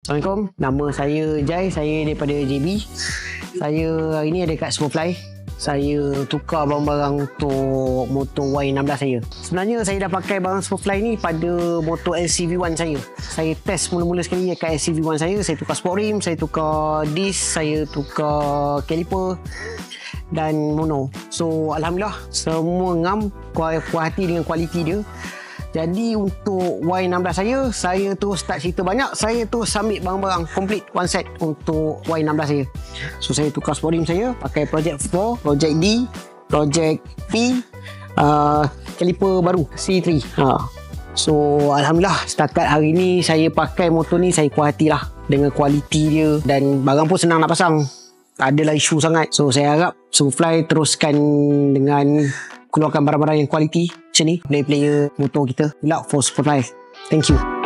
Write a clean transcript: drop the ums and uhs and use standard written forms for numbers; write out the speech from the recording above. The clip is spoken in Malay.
Assalamualaikum, nama saya Jai, saya daripada JB. Saya hari ni ada kat Superfly. Saya tukar barang-barang untuk motor Y16 saya. Sebenarnya saya dah pakai barang Superfly ni pada motor LCV1 saya. Saya test mula-mula sekali kat LCV1 saya. Saya tukar sport rim, saya tukar disc, saya tukar caliper dan mono. So Alhamdulillah semua ngam, puas hati dengan kualiti dia. Jadi untuk Y16 saya terus tak cerita banyak. Saya terus ambil barang-barang complete one set untuk Y16 saya. So saya tukar sport rim saya, pakai Project 4, Project D, Project P, caliper baru C3. So Alhamdulillah setakat hari ni saya pakai motor ni, saya puas hati lah dengan kualiti dia. Dan barang pun senang nak pasang, tak adalah isu sangat. So saya harap Superfly teruskan dengan keluarkan barang-barang yang kualiti macam ni, player-player motor kita. Good luck for Superfly. Thank you.